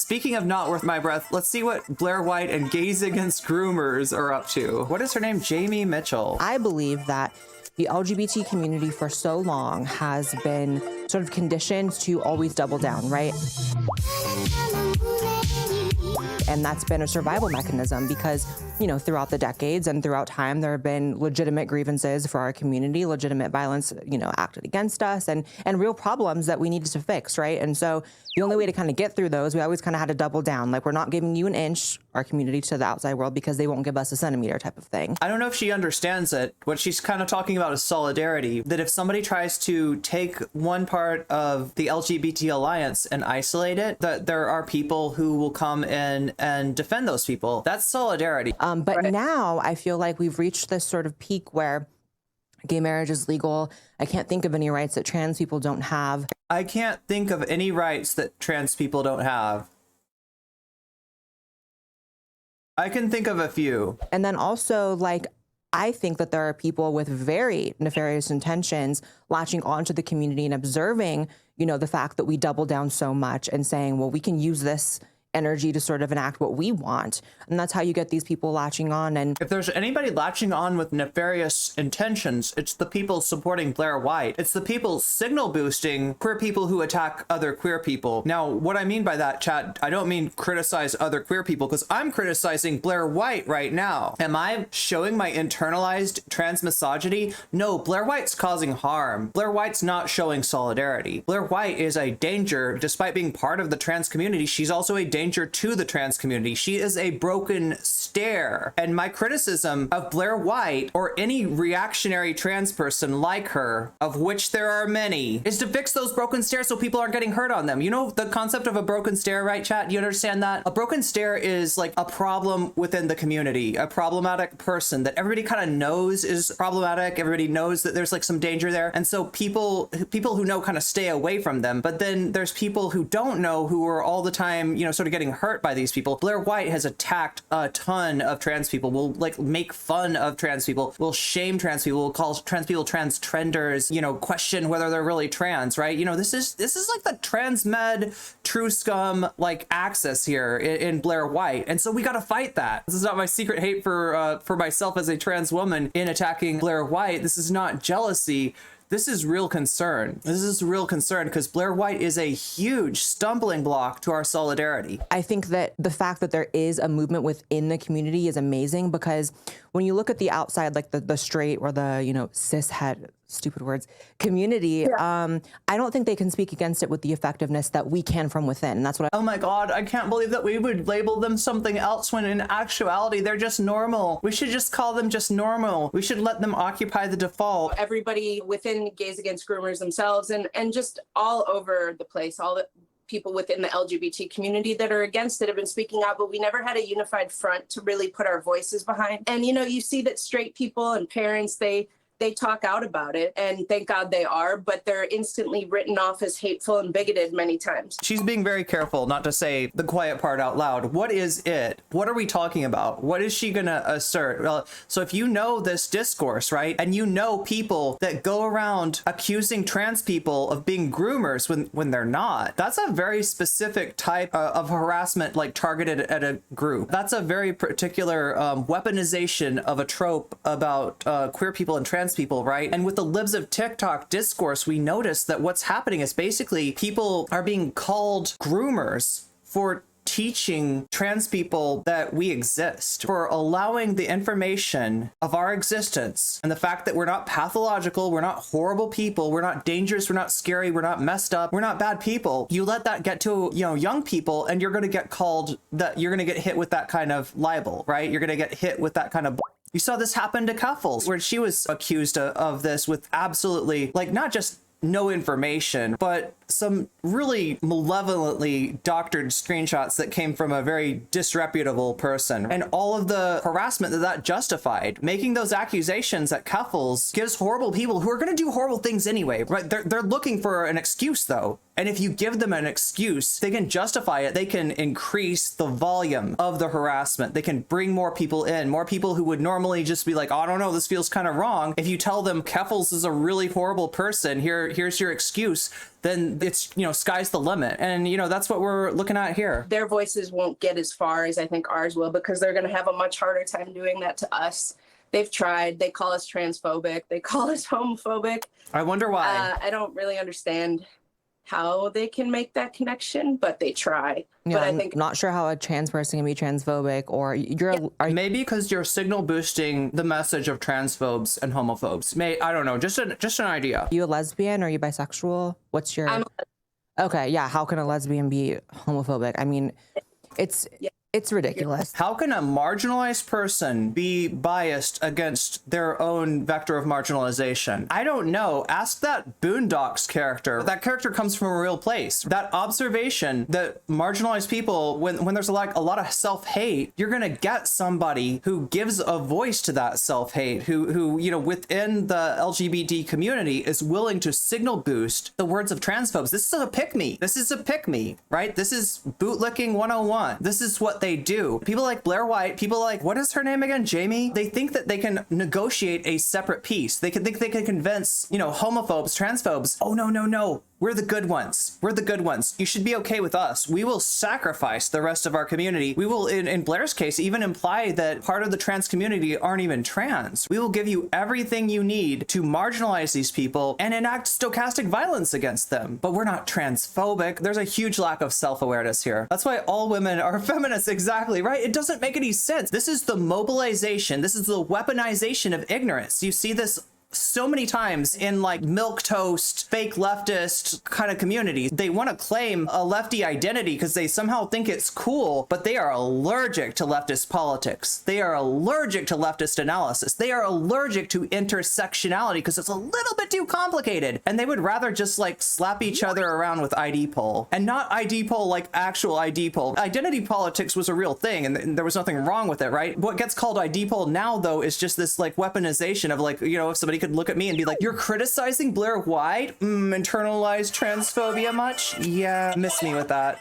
Speaking of not worth my breath, let's see what Blaire White and Gays Against Groomers are up to. What is her name? Jamie Mitchell. I believe that the LGBT community for so long has been sort of conditioned to always double down, right? And that's been a survival mechanism because, you know, throughout the decades and throughout time, there have been legitimate grievances for our community, legitimate violence, you know, acted against us and real problems that we needed to fix, right? And so the only way to kind of get through those, we always kind of had to double down. Like, we're not giving you an inch, our community, to the outside world because they won't give us a centimeter type of thing. I don't know if she understands it. What she's kind of talking about is solidarity, that if somebody tries to take one part of the LGBT alliance and isolate it, that there are people who will come in and defend those people. That's solidarity. But now I feel like we've reached this sort of peak where gay marriage is legal. I can't think of any rights that trans people don't have. I can't think of any rights that trans people don't have. I can think of a few. And then also, like, I think that there are people with very nefarious intentions latching onto the community and observing, you know, the fact that we double down so much and saying, well, we can use this energy to sort of enact what we want. And that's how you get these people latching on. And if there's anybody latching on with nefarious intentions, it's the people supporting Blaire White. It's the people signal boosting queer people who attack other queer people. Now, what I mean by that, chat, I don't mean criticize other queer people, because I'm criticizing Blaire White right now. Am I showing my internalized trans misogyny? No, Blaire White's causing harm. Blaire White's not showing solidarity. Blaire White is a danger. Despite being part of the trans community, she's also a danger to the trans community. She is a broken stair. And my criticism of Blaire White, or any reactionary trans person like her, of which there are many, is to fix those broken stairs so people aren't getting hurt on them. You know the concept of a broken stair, right, chat? You understand that? A broken stair is like a problem within the community, a problematic person that everybody kind of knows is problematic. Everybody knows that there's like some danger there. And so people who know kind of stay away from them. But then there's people who don't know, who are all the time, you know, sort of getting hurt by these people. Blaire White has attacked a ton of trans people, will like make fun of trans people, will shame trans people, will call trans people trenders, you know, question whether they're really trans, right? You know, this is like the trans med true scum like axis here in Blaire White. And so we got to fight that. This is not my secret hate for myself as a trans woman in attacking Blaire White. This is not jealousy. This is real concern. This is real concern because Blaire White is a huge stumbling block to our solidarity. I think that the fact that there is a movement within the community is amazing, because when you look at the outside, like the straight or the, you know, cishet, stupid words, community, yeah. I don't think they can speak against it with the effectiveness that we can from within. And that's what oh my God, I can't believe that we would label them something else when in actuality, they're just normal. We should just call them just normal. We should let them occupy the default. Everybody within Gays Against Groomers themselves and just all over the place, all the people within the LGBT community that are against it have been speaking out, but we never had a unified front to really put our voices behind. And, you know, you see that straight people and parents, they talk out about it, and thank God they are, but they're instantly written off as hateful and bigoted many times. She's being very careful not to say the quiet part out loud. What is it? What are we talking about? What is she gonna assert? Well, so if you know this discourse, right, and you know people that go around accusing trans people of being groomers when they're not, that's a very specific type of harassment, like targeted at a group. That's a very particular weaponization of a trope about queer people and trans people, right? And with the libs of TikTok discourse, we notice that what's happening is basically people are being called groomers for teaching trans people that we exist, for allowing the information of our existence and the fact that we're not pathological, we're not horrible people, we're not dangerous, we're not scary, we're not messed up, we're not bad people. You let that get to, you know, young people, and you're going to get called that, you're going to get hit with that kind of libel, right? You're going to get hit with that kind of you saw this happen to Cuffles, where she was accused of this with absolutely, like, not just no information, but some really malevolently doctored screenshots that came from a very disreputable person, and all of the harassment that justified. Making those accusations at Cuffles gives horrible people who are going to do horrible things anyway, right? They're looking for an excuse, though. And if you give them an excuse, they can justify it. They can increase the volume of the harassment. They can bring more people in, more people who would normally just be like, oh, I don't know, this feels kind of wrong. If you tell them Keffels is a really horrible person, here's your excuse, then it's, you know, sky's the limit. And, you know, that's what we're looking at here. Their voices won't get as far as I think ours will, because they're going to have a much harder time doing that to us. They've tried. They call us transphobic. They call us homophobic. I wonder why. I don't really understand how they can make that connection, but they try. Yeah, but I I'm think not sure how a trans person can be transphobic, or Maybe because you're signal boosting the message of transphobes and homophobes. I don't know, just an idea. you a lesbian or are you bisexual? What's your... Okay, yeah, how can a lesbian be homophobic? I mean, it's ridiculous. How can a marginalized person be biased against their own vector of marginalization? I don't know. Ask that Boondocks character. That character comes from a real place. That observation that marginalized people, when there's like a lot of self-hate, you're gonna get somebody who gives a voice to that self-hate, who you know, within the LGBT community is willing to signal boost the words of transphobes. This is a pick-me. This is a pick-me, right? This is bootlicking 101. This is what they do. People like Blaire White, people like, what is her name again? Jamie? They think that they can negotiate a separate peace. They think they can convince, you know, homophobes, transphobes. Oh, no. We're the good ones. We're the good ones. You should be okay with us. We will sacrifice the rest of our community. We will, in Blaire's case, even imply that part of the trans community aren't even trans. We will give you everything you need to marginalize these people and enact stochastic violence against them. But we're not transphobic. There's a huge lack of self-awareness here. That's why all women are feminists, exactly, right? It doesn't make any sense. This is the mobilization. This is the weaponization of ignorance. You see this so many times in like milquetoast, fake leftist kind of communities. They want to claim a lefty identity because they somehow think it's cool, but they are allergic to leftist politics. They are allergic to leftist analysis. They are allergic to intersectionality because it's a little bit too complicated. And they would rather just like slap each other around with ID poll, and not ID poll like actual ID poll. Identity politics was a real thing and there was nothing wrong with it, right? What gets called ID poll now though is just this like weaponization of like, you know, if somebody could look at me and be like, you're criticizing Blaire White? Internalized transphobia much? Yeah, miss me with that.